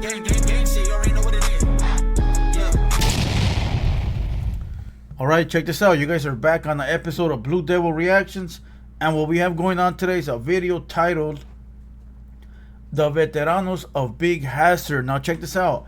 Gang shit, you already know what it is. All right, check this out. You guys are back on the episode of Blue Devil Reactions, and what we have going on today is a video titled "The Veteranos of Big Hazard." Now, check this out.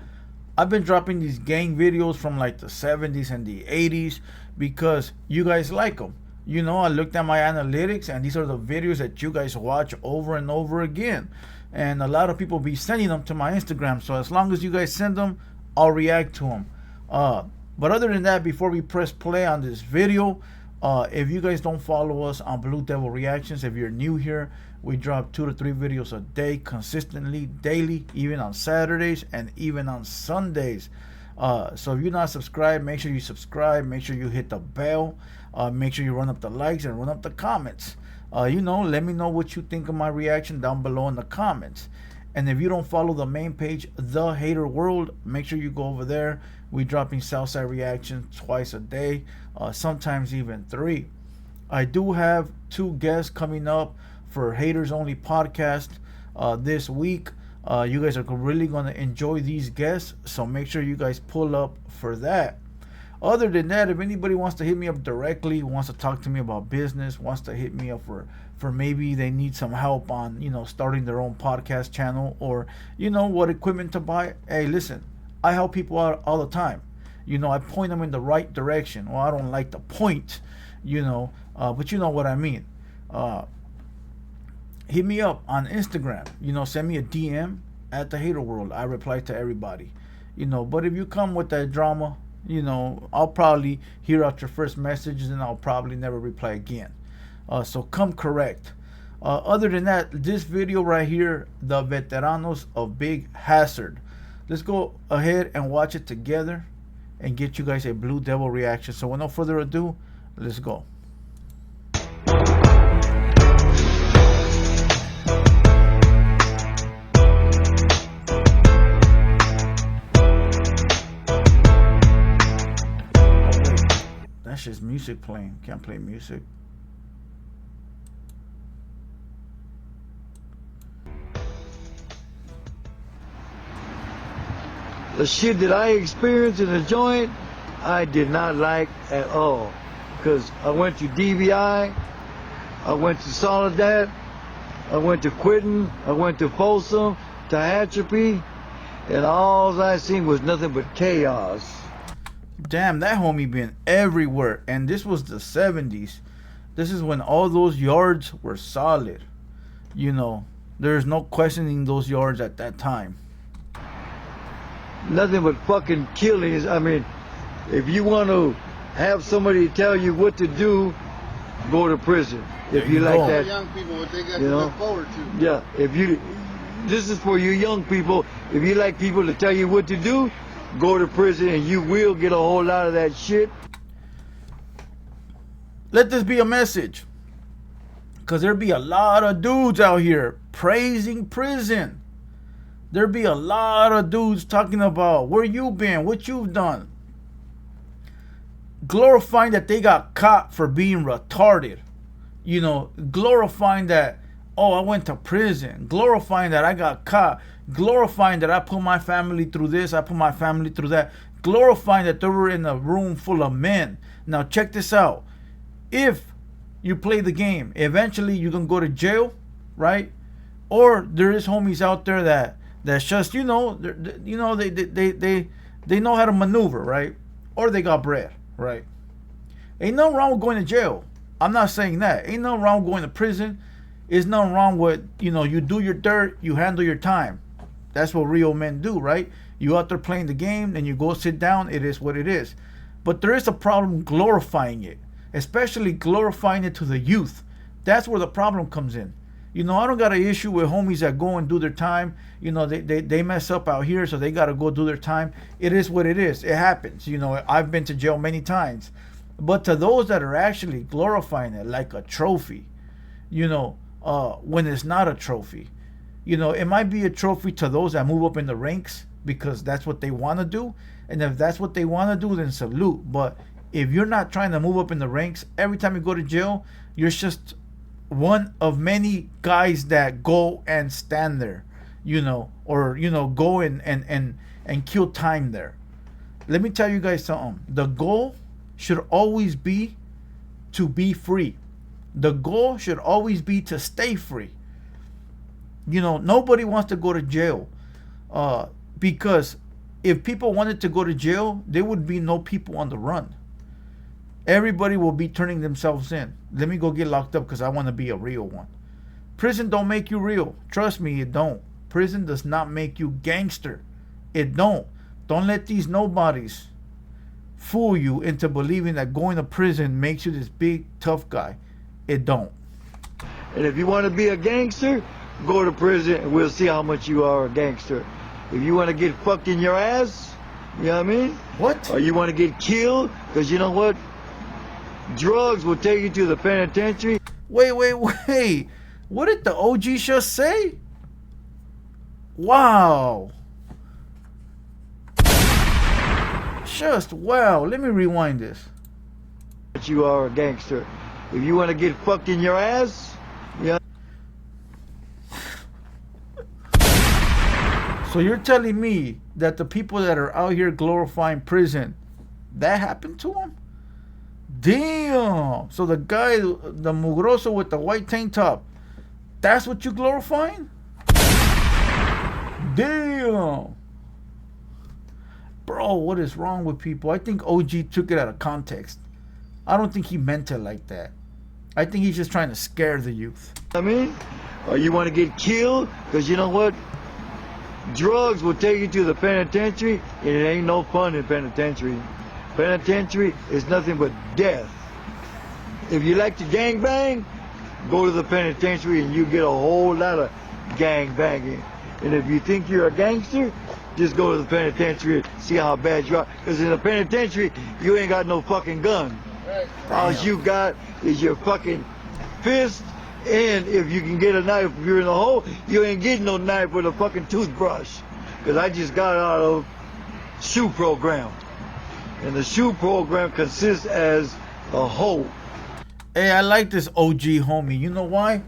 I've been dropping these gang videos from like the 70s and the 80s because you guys like them. You know, I looked at my analytics, and these are the videos that you guys watch over and over again. And a lot of people be sending them to my Instagram. So as long as you guys send them, I'll react to them. But other than that, before we press play on this video, if you guys don't follow us on Blue Devil Reactions, if you're new here, we drop 2 to 3 videos a day consistently, daily, even on Saturdays and even on Sundays. So if you're not subscribed, make sure you subscribe. Make sure you hit the bell. Make sure you run up the likes and run up the comments. You know, let me know what you think of my reaction down below in the comments. And if you don't follow the main page, The Hater World, make sure you go over there. We dropping Southside reactions twice a day, sometimes even 3. I do have 2 guests coming up for Haters Only podcast this week. You guys are really going to enjoy these guests, so make sure you guys pull up for that. Other than that, if anybody wants to hit me up directly, wants to talk to me about business, wants to hit me up for maybe they need some help on, you know, starting their own podcast channel, or, you know, what equipment to buy. Hey, listen, I help people out all the time. You know, I point them in the right direction. Well, I don't like the point, you know, but you know what I mean. Hit me up on Instagram. You know, send me a DM at The Hater World. I reply to everybody. You know, but if you come with that drama, you know, I'll probably hear out your first messages and I'll probably never reply again. So come correct. Other than that, this video right here, The Veteranos of Big Hazard. Let's go ahead and watch it together and get you guys a Blue Devil reaction. So with no further ado, let's go. That's just music playing. Can't play music. The shit that I experienced in the joint, I did not like at all. Because I went to DVI, I went to Soledad, I went to Quinton, I went to Folsom, to Tehachapi, and all I seen was nothing but chaos. Damn, that homie been everywhere. And this was the 70s. This is when all those yards were solid. You know, there's no questioning those yards at that time. Nothing but fucking killings. I mean, if you want to have somebody tell you what to do, go to prison. If you like that, young people, what they got you to know, look forward to. Yeah, if you, this is for you young people. If you like people to tell you what to do, go to prison, and you will get a whole lot of that shit. Let this be a message, because there be a lot of dudes out here praising prison. There be a lot of dudes talking about where you been, what you've done, glorifying that they got caught for being retarded. You know, glorifying that, oh, I went to prison, glorifying that I got caught, glorifying that I put my family through this, I put my family through that, glorifying that they were in a room full of men. Now check this out. If you play the game, eventually you're gonna go to jail, right? Or there is homies out there that's just, you know, they know how to maneuver, right? Or they got bread, right? Ain't nothing wrong with going to jail. I'm not saying that. Ain't nothing wrong with going to prison. There's nothing wrong with, you know, you do your dirt, you handle your time. That's what real men do, right? You out there playing the game, then you go sit down. It is what it is. But there is a problem glorifying it, especially glorifying it to the youth. That's where the problem comes in. You know, I don't got an issue with homies that go and do their time. You know, they mess up out here, so they got to go do their time. It is what it is. It happens. You know, I've been to jail many times. But to those that are actually glorifying it like a trophy, you know, when it's not a trophy, you know, it might be a trophy to those that move up in the ranks because that's what they want to do. And if that's what they want to do, then salute. But if you're not trying to move up in the ranks, every time you go to jail, you're just one of many guys that go and stand there. or go and kill time there. Let me tell you guys something. The goal should always be to be free. The goal should always be to stay free. Nobody wants to go to jail, because if people wanted to go to jail, there would be no people on the run. Everybody will be turning themselves in. Let me go get locked up because I want to be a real one. Prison don't make you real. Trust me, it don't. Prison does not make you gangster. It don't. Don't let these nobodies fool you into believing that going to prison makes you this big tough guy. It don't. And if you want to be a gangster, go to prison and we'll see how much you are a gangster. If you want to get fucked in your ass, you know what I mean? What? Or you want to get killed, because you know what? Drugs will take you to the penitentiary. Wait. What did the OG just say? Wow. Just wow. Let me rewind this. But you are a gangster. If you want to get fucked in your ass, yeah. So you're telling me that the people that are out here glorifying prison, that happened to them? Damn. So the guy, the mugroso with the white tank top, that's what you glorifying? Damn. Bro, what is wrong with people? I think OG took it out of context. I don't think he meant it like that. I think he's just trying to scare the youth. I mean, or you want to get killed, because you know what? Drugs will take you to the penitentiary, and it ain't no fun in penitentiary. Penitentiary is nothing but death. If you like to gangbang, go to the penitentiary and you get a whole lot of gang banging. And if you think you're a gangster, just go to the penitentiary and see how bad you are. Because in the penitentiary, you ain't got no fucking gun. All you got is your fucking fist, and if you can get a knife, if you're in the hole, you ain't getting no knife with a fucking toothbrush. Because I just got out of SHOE program. And the SHOE program consists as a hole. Hey, I like this OG homie. You know why?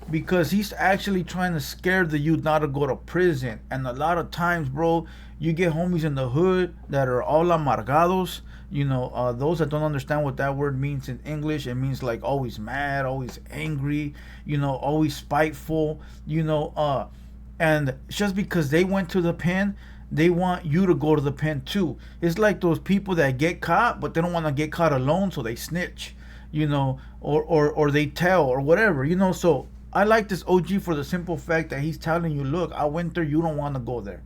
Because he's actually trying to scare the youth not to go to prison. And a lot of times, bro, you get homies in the hood that are all amargados. Those that don't understand what that word means in English. It means like always mad, always angry, always spiteful, and just because they went to the pen, they want you to go to the pen too. It's like those people that get caught, but they don't want to get caught alone, so they snitch, or they tell or whatever, So I like this OG for the simple fact that he's telling you, look, I went there, you don't want to go there.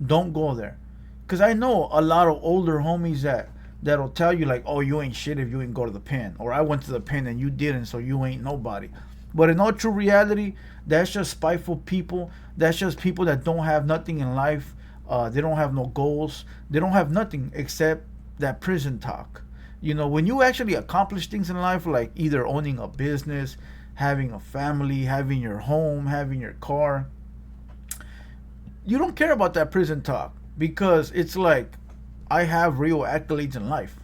Don't go there. Because I know a lot of older homies that'll tell you like, oh, you ain't shit if you ain't go to the pen, or I went to the pen and you didn't, so you ain't nobody. But in all true reality, that's just spiteful people. That's just people that don't have nothing in life. They don't have no goals. They don't have nothing except that prison talk. When you actually accomplish things in life, like either owning a business, having a family, having your home, having your car, you don't care about that prison talk, because it's like, I have real accolades in life.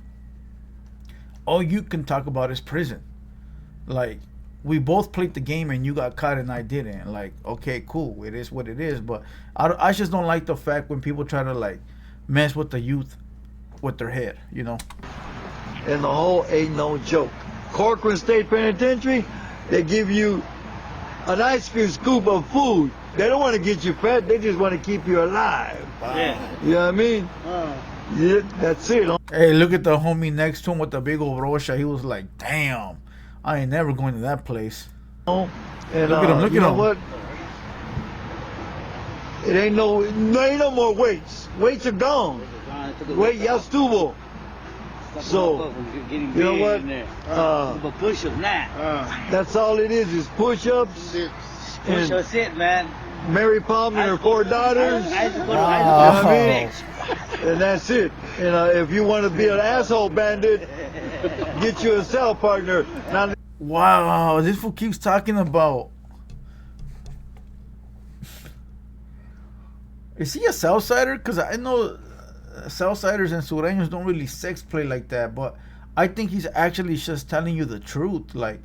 All you can talk about is prison. Like, we both played the game and you got caught and I didn't. Like, okay, cool. It is what it is. But I just don't like the fact when people try to like mess with the youth with their head, And the whole ain't no joke. Corcoran State Penitentiary, they give you an ice cream scoop of food. They don't want to get you fat. They just want to keep you alive. Yeah. You know what I mean? Yeah, that's it. Hey, look at the homie next to him with the big old rocha. He was like, damn, I ain't never going to that place. And, look at him, look at him. What? It ain't no more weights. Weights are gone. Weight, ya estuvo. So, you know what? Push-ups now. That's all it is push-ups. Push-ups it, man. Mary Palmer and her 4 daughters. I used to go to And that's it. If you want to be an asshole bandit, get you a cell partner. Now, wow, this fool keeps talking about. Is he a Southsider? Because I know Southsiders and Sureños don't really sex play like that, but I think he's actually just telling you the truth. Like,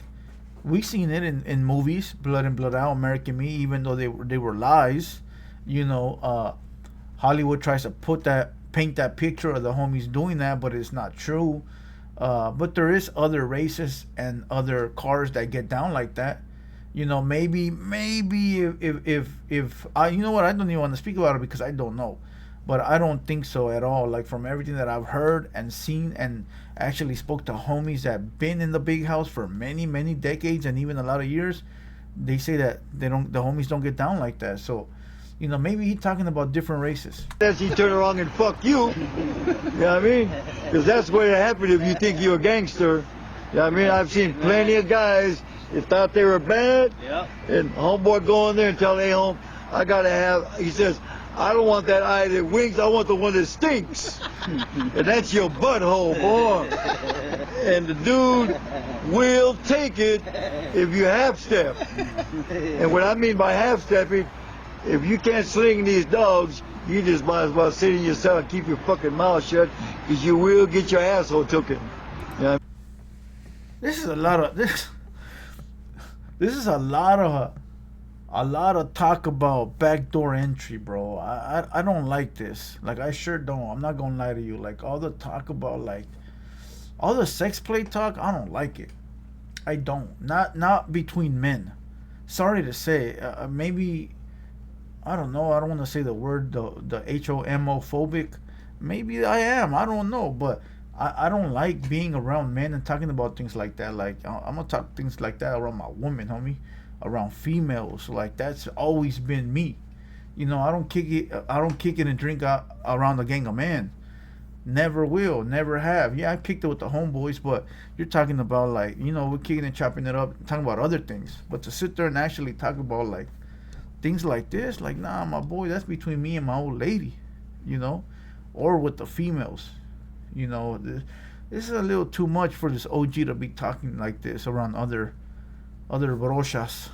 we've seen it in movies, Blood in, Blood Out, American Me, even though they were lies. Hollywood tries to paint that picture of the homies doing that, but it's not true. But there is other races and other cars that get down like that. Maybe if I, I don't even want to speak about it because I don't know, but I don't think so at all. Like from everything that I've heard and seen, and actually spoke to homies that been in the big house for many decades and even a lot of years, they say that the homies don't get down like that. So, maybe he's talking about different races. That's he turn around and fuck you. You know what I mean? Because that's what happened if you think you're a gangster. You know what I mean? I've seen plenty of guys that thought they were bad. Yep. And homeboy go in there and tell hey home, I gotta have, he says, I don't want that eye that winks, I want the one that stinks. And that's your butthole, boy. And the dude will take it if you half step. And what I mean by half stepping, if you can't sling these dogs, you just might as well sit in your cell and keep your fucking mouth shut, because you will get your asshole taken. You know? This is a lot of this. This is a lot of talk about backdoor entry, bro. I don't like this. Like, I sure don't. I'm not gonna lie to you. Like, all the talk about, like, all the sex play talk, I don't like it. I don't. Not between men. Sorry to say. Maybe, I don't know. I don't want to say the word, the homophobic. Maybe I am. I don't know. But I don't like being around men and talking about things like that. Like, I'm gonna talk things like that around my woman, homie, around females. Like, that's always been me. I don't kick it and drink around a gang of men. Never will, never have. Yeah, I kicked it with the homeboys, but you're talking about, like, we're kicking and chopping it up, talking about other things. But to sit there and actually talk about, like, things like this, like, nah, my boy, that's between me and my old lady, or with the females. This is a little too much for this OG to be talking like this around other brochas.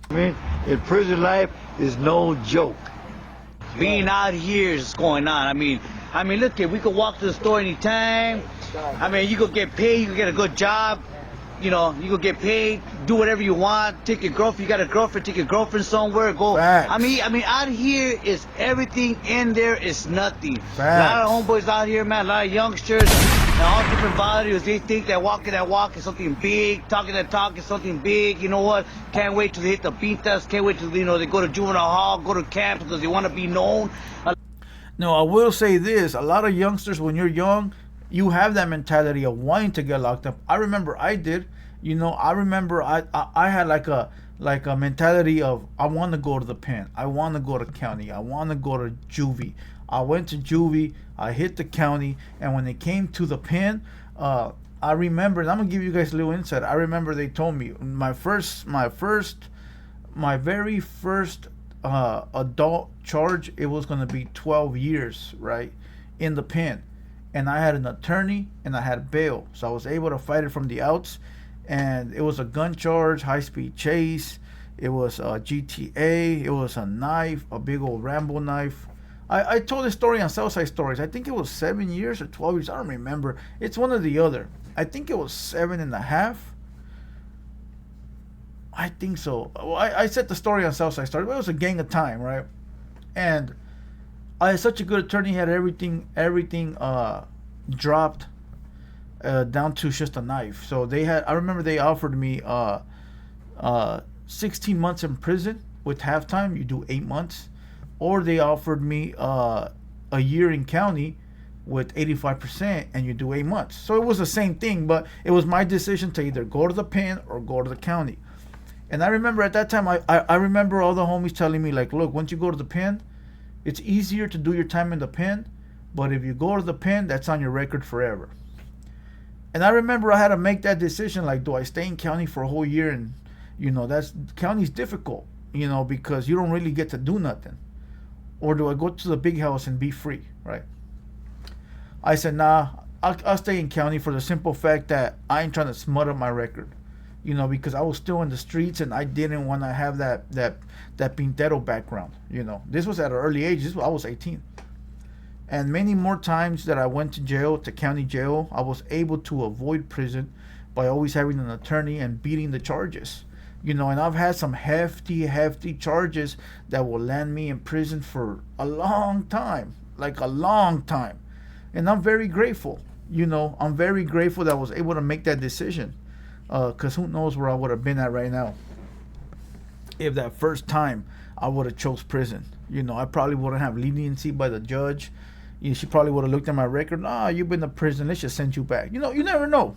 I mean, in prison life is no joke. Being out here is going on. I mean, look, we could walk to the store anytime. I mean, you could get paid, you could get a good job. You could get paid, do whatever you want. Take your girlfriend, you got a girlfriend, take your girlfriend somewhere, go. Facts. I mean, out here is everything, in there is nothing. Facts. A lot of homeboys out here, man, a lot of youngsters, and all different values. They think that walking that walk is something big, talking that talk is something big. You know what? Can't wait till they hit the pintas, can't wait till, they go to juvenile hall, go to camp because they want to be known. No, I will say this. A lot of youngsters, when you're young, you have that mentality of wanting to get locked up. I remember I did. I remember I had like a mentality of, I want to go to the pen. I want to go to county. I want to go to juvie. I went to juvie. I hit the county. And when it came to the pen, I remember, and I'm going to give you guys a little insight. I remember they told me my very first adult charge, it was going to be 12 years, right, in the pen. And I had an attorney and I had bail, so I was able to fight it from the outs. And it was a gun charge, high-speed chase. It was a GTA. It was a knife, a big old Rambo knife. I told this story on Southside Storiez. I think it was 7 years or 12 years. I don't remember. It's one or the other. I think it was 7.5. I think so. Well, I said the story on Southside Storiez, but it was a gang of time, right? And I had such a good attorney. He had everything dropped down to just a knife. So I remember they offered me 16 months in prison with halftime. You do 8 months. Or they offered me a year in county with 85% and you do 8 months. So it was the same thing, but it was my decision to either go to the pen or go to the county. And I remember at that time, I remember all the homies telling me, like, look, once you go to the pen, it's easier to do your time in the pen, but if you go to the pen, that's on your record forever. And I remember I had to make that decision, like, do I stay in county for a whole year? And, county's difficult, because you don't really get to do nothing. Or do I go to the big house and be free, right? I said, nah, I'll stay in county for the simple fact that I ain't trying to smut up my record. Because I was still in the streets and I didn't want to have that Pintero background. This was at an early age. I was 18. And many more times that I went to jail, to county jail, I was able to avoid prison by always having an attorney and beating the charges. You know, and I've had some hefty charges that will land me in prison for a long time, like a long time. And I'm very grateful. You know, I'm very grateful that I was able to make that decision. Because who knows where I would have been at right now if that first time I would have chose prison. You know, I probably wouldn't have leniency by the judge. She probably would have looked at my record. You've been to prison. Let's just send you back. You know, you never know.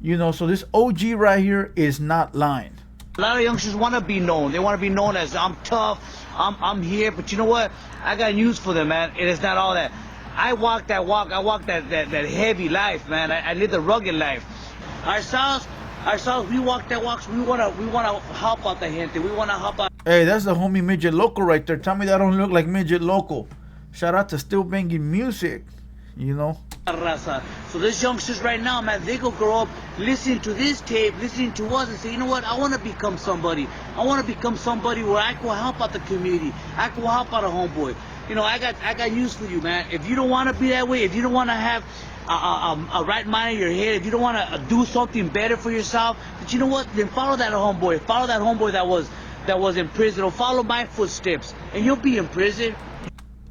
You know, so this OG right here is not lying. A lot of youngsters want to be known. They want to be known as I'm tough, I'm here. But you know what? I got news for them, man. It is not all that. I walk that walk. I walk that heavy life, man. I live the rugged life. Ourselves, we walk that walk. So we wanna help out the gente. We wanna help out. Hey, that's the homie Midget Local right there. Tell me that don't look like Midget Local. Shout out to Still Banging Music. You know. So these youngsters right now, man, they go grow up listening to this tape, listening to us, and say, you know what? I want to become somebody. I want to become somebody where I can help out the community. I can help out a homeboy. You know, I got news for you, man. If you don't want to be that way, if you don't want to have a right mind in your head, if you don't want to do something better for yourself, but you know what? Then follow that homeboy. Follow that homeboy that was in prison, or follow my footsteps, and you'll be in prison.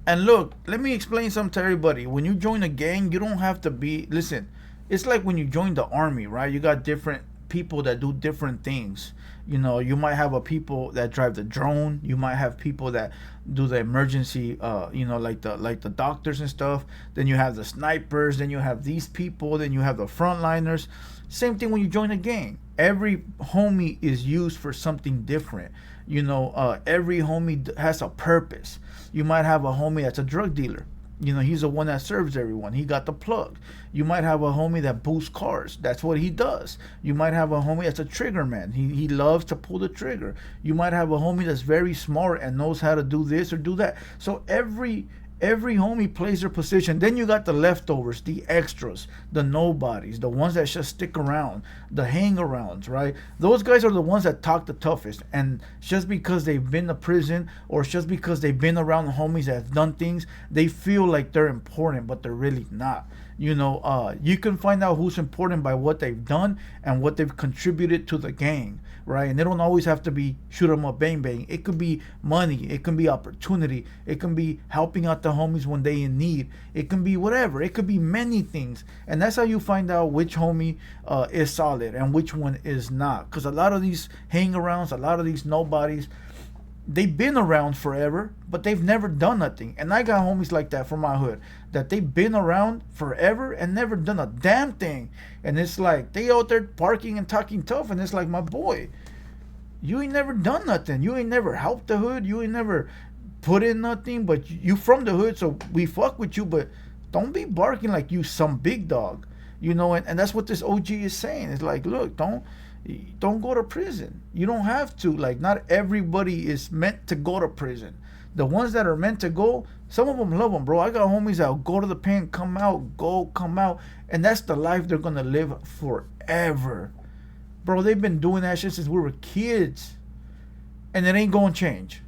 And look, let me explain something to everybody. When you join a gang, you don't have to be... Listen, it's like when you join the army, right? You got different people that do different things. You know, you might have people that drive the drone. You might have people that do the emergency, you know, like the doctors and stuff. Then you have the snipers. Then you have these people. Then you have the frontliners. Same thing when you join a gang. Every homie is used for something different. You know, every homie has a purpose. You might have a homie that's a drug dealer. You know, he's the one that serves everyone. He got the plug. You might have a homie that boosts cars. That's what he does. You might have a homie that's a trigger man. He loves to pull the trigger. You might have a homie that's very smart and knows how to do this or do that. So every homie plays their position. Then you got the leftovers, the extras, the nobodies, the ones that just stick around, the hang-arounds, right? Those guys are the ones that talk the toughest. And just because they've been to prison, or just because they've been around homies that have done things, they feel like they're important, but they're really not. You know, you can find out who's important by what they've done and what they've contributed to the gang, right? And they don't always have to be shoot 'em up, bang bang. It could be money. It can be opportunity. It can be helping out the homies when they in need. It can be whatever. It could be many things. And that's how you find out which homie is solid and which one is not. Because a lot of these hang-arounds, a lot of these nobodies, they've been around forever, but they've never done nothing. And I got homies like that from my hood, that they've been around forever and never done a damn thing. And it's like, they out there parking and talking tough, and it's like, my boy, you ain't never done nothing. You ain't never helped the hood. You ain't never put in nothing, but you from the hood, so we fuck with you, but don't be barking like you some big dog. You know, and that's what this OG is saying. It's like, look, don't go to prison. You don't have to. Like, not everybody is meant to go to prison. The ones that are meant to go, some of them love them, bro. I got homies that'll go to the pen, come out, come out, and that's the life they're gonna live forever. Bro, they've been doing that shit since we were kids, and it ain't gonna change.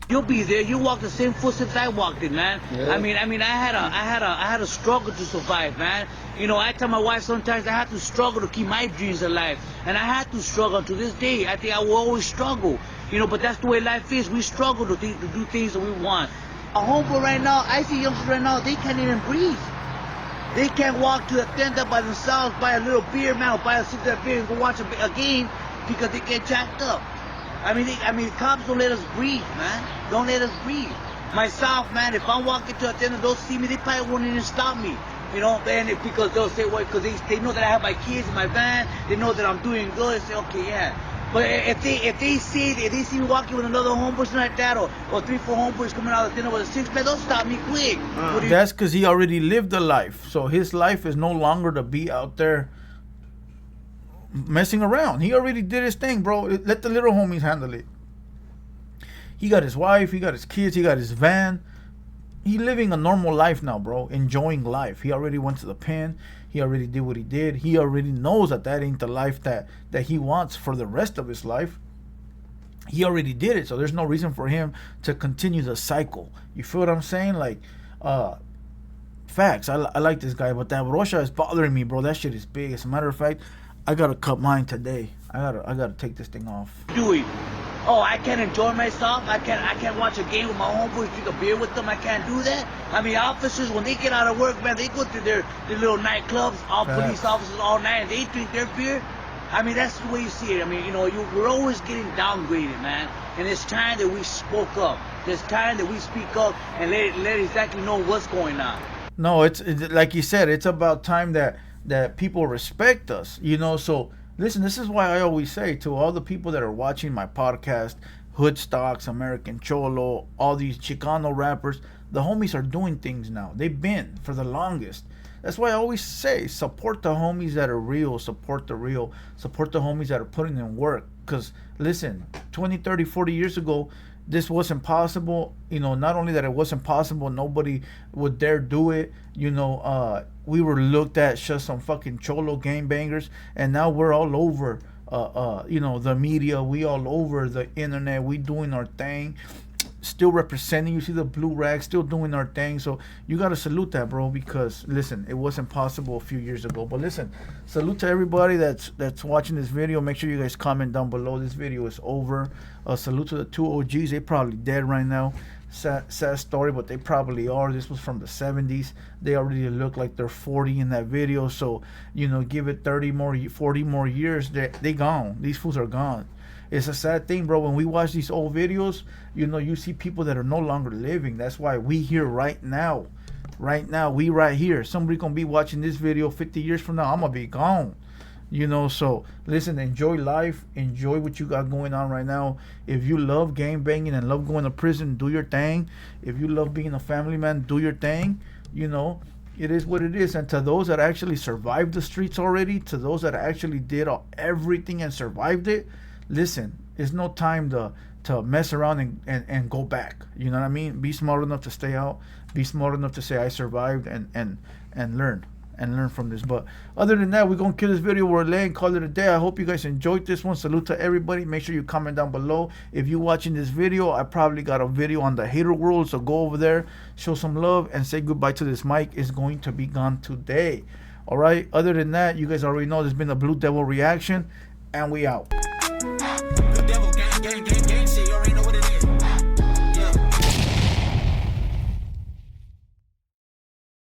You'll be there. You walk the same footsteps I walked in, man. Yeah. I mean, I had a struggle to survive, man. You know, I tell my wife sometimes I have to struggle to keep my dreams alive, and I had to struggle to this day. I think I will always struggle, you know. But that's the way life is. We struggle to do things that we want. A homeboy right now, I see youngsters right now, they can't even breathe. They can't walk to a tenda by themselves, buy a little beer, man, or buy a 6-pack beer and go watch a game because they get jacked up. I mean, cops don't let us breathe, man. Don't let us breathe. Myself, man, if I'm walking to a tenda, they'll see me, they probably won't even stop me. You know, and because they'll say, well, because they know that I have my kids in my van, they know that I'm doing good, they say, okay, yeah. But if they see me walking with another homeboy like that, or 3-4 homeboys coming out of dinner with a 6-pack, they'll stop me quick. That's because he already lived a life. So his life is no longer to be out there messing around. He already did his thing, bro. Let the little homies handle it. He got his wife, he got his kids, he got his van. He living a normal life now, bro. Enjoying life. He already went to the pen. He already did what he did. He already knows that ain't the life that he wants for the rest of his life. He already did it, so there's no reason for him to continue the cycle. You feel what I'm saying? Like, facts. I like this guy, but that brocha is bothering me, bro. That shit is big. As a matter of fact, I gotta cut mine today. I gotta take this thing off. Doing. Oh, I can't enjoy myself. I can't watch a game with my homeboys, drink a beer with them. I can't do that. I mean, officers, when they get out of work, man, they go to their little nightclubs. All police officers all night, and they drink their beer. I mean, that's the way you see it. I mean, you know, we're always getting downgraded, man. And it's time that we spoke up. It's time that we speak up and let exactly know what's going on. No, it's like you said. It's about time that people respect us. You know, so. Listen, this is why I always say to all the people that are watching my podcast, Hood Stocks, American Cholo, all these Chicano rappers, the homies are doing things now. They've been for the longest. That's why I always say support the homies that are real, support the homies that are putting in work. Because, listen, 20, 30, 40 years ago, this wasn't possible. You know, not only that it wasn't possible, nobody would dare do it. You know, we were looked at just some fucking cholo gangbangers, and now we're all over you know, the media. We all over the internet. We doing our thing, still representing. You see the blue rag, still doing our thing. So you gotta salute that, bro, because listen, it wasn't possible a few years ago. But listen, salute to everybody that's watching this video. Make sure you guys comment down below. This video is over. Salute to the two OGs. They probably dead right now. Sad story, but they probably are. This was from the 70s. They already look like they're 40 in that video. So, you know, give it 30 more, 40 more years, they gone. These fools are gone. It's a sad thing, bro. When we watch these old videos, you know, you see people that are no longer living. That's why we here right now. Right now, we right here. Somebody gonna be watching this video 50 years from now. I'm gonna be gone. You know, so listen, enjoy life, enjoy what you got going on right now. If you love gang banging and love going to prison, do your thing. If you love being a family man, do your thing. You know, it is what it is. And to those that actually survived the streets already, to those that actually did everything and survived it, listen, it's no time to mess around and go back. You know what I mean? Be smart enough to stay out. Be smart enough to say I survived and learn. And learn from this. But other than that, we're gonna kill this video. We're laying, call it a day. I hope you guys enjoyed this one. Salute to everybody. Make sure you comment down below. If you're watching this video, I probably got a video on the hater world, so go over there, show some love, and say goodbye to this mic. It's going to be gone today. All right, other than that, you guys already know there's been a Blue Devil reaction, and we out. Blue Devil gang, gang, gang, gang, shit,